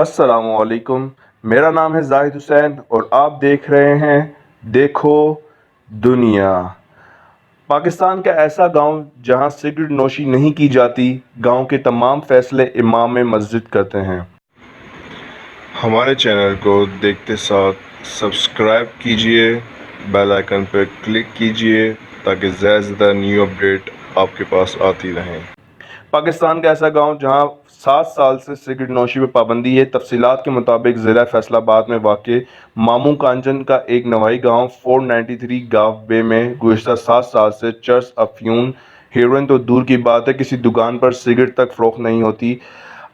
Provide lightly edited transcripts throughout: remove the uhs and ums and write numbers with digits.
अस्सलामुअलैकुम। मेरा नाम है जाहिद हुसैन और आप देख रहे हैं देखो दुनिया। पाकिस्तान का ऐसा गांव जहां सिगरेट नोशी नहीं की जाती, गांव के तमाम फैसले इमाम मस्जिद करते हैं। हमारे चैनल को देखते साथ सब्सक्राइब कीजिए, बेल आइकन पर क्लिक कीजिए ताकि ज़्यादा से ज़्यादा न्यू अपडेट आपके पास आती रहें। पाकिस्तान का ऐसा गांव जहां 7 साल से सिगरेट नोशी पर पाबंदी है। तफसीलात के मुताबिक ज़िला फैसलाबाद में वाक़ मामू कांजन का एक नवाई गांव 493 गाव बे में गुज़िश्ता 7 साल से चर्स, अफ्यून, हेरोइन तो दूर की बात है, किसी दुकान पर सिगरेट तक फ़रोख्त नहीं होती।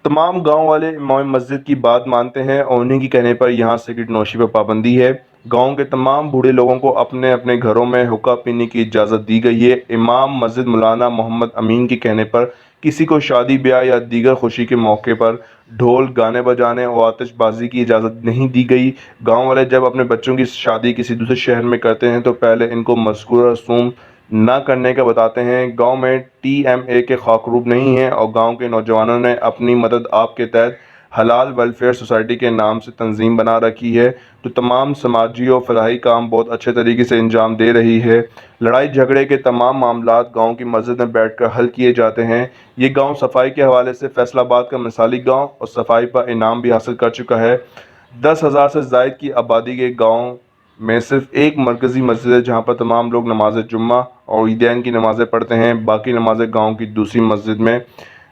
तमाम गांव वाले इमाम मस्जिद की बात मानते हैं और उन्हीं के कहने पर यहाँ सिगरेट नोशी पर पाबंदी है। गांव के तमाम बूढ़े लोगों को अपने अपने घरों में हुक्का पीने की इजाज़त दी गई है। इमाम मस्जिद मौलाना मोहम्मद अमीन के कहने पर किसी को शादी ब्याह या दीगर खुशी के मौके पर ढोल गाने बजाने और आतिशबाजी की इजाज़त नहीं दी गई। गांव वाले जब अपने बच्चों की शादी किसी दूसरे शहर में करते हैं तो पहले इनको मज़कूरा रसूम ना करने का बताते हैं। गांव में TMA के खाकरूब नहीं है और गांव के नौजवानों ने अपनी मदद आप के तहत हलाल वेलफेयर सोसाइटी के नाम से तंजीम बना रखी है, तो तमाम समाजी और फलाही काम बहुत अच्छे तरीके से अंजाम दे रही है। लड़ाई झगड़े के तमाम मामलात गांव की मस्जिद में बैठकर हल किए जाते हैं। ये गांव सफाई के हवाले से फैसलाबाद का मिसाली गांव और सफाई पर इनाम भी हासिल कर चुका है। 10,000 से ज़ायद की आबादी के गांव में सिर्फ एक मरकज़ी मस्जिद है जहां पर तमाम लोग नमाज जुम्मा और ईदैन की नमाज़ें पढ़ते हैं। बाकी नमाज़ें गांव की दूसरी मस्जिद में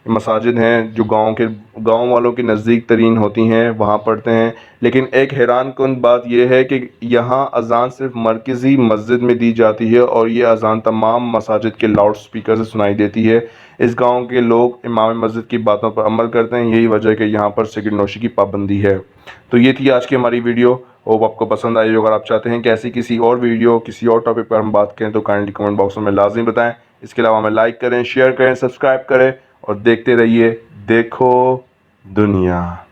मसाजिद हैं जो गांव वालों की नज़दीक तरीन होती हैं, वहाँ पढ़ते हैं। लेकिन एक हैरान कुन बात यह है कि यहाँ अज़ान सिर्फ मरकज़ी मस्जिद में दी जाती है और ये अज़ान तमाम मसाजिद के लाउड स्पीकर से सुनाई देती है। इस गांव के लोग इमाम मस्जिद की बातों पर अमल करते हैं, यही वजह है कि यहाँ पर सिगरेट नोशी की पाबंदी है। तो ये थी आज की हमारी वीडियो, होप आपको पसंद आई। अगर आप चाहते हैं कि ऐसी किसी और वीडियो किसी और टॉपिक पर हम बात करें तो काइंडली कमेंट बॉक्स में लाजमी बताएं। इसके अलावा हमें लाइक करें, शेयर करें, सब्सक्राइब करें और देखते रहिए देखो दुनिया।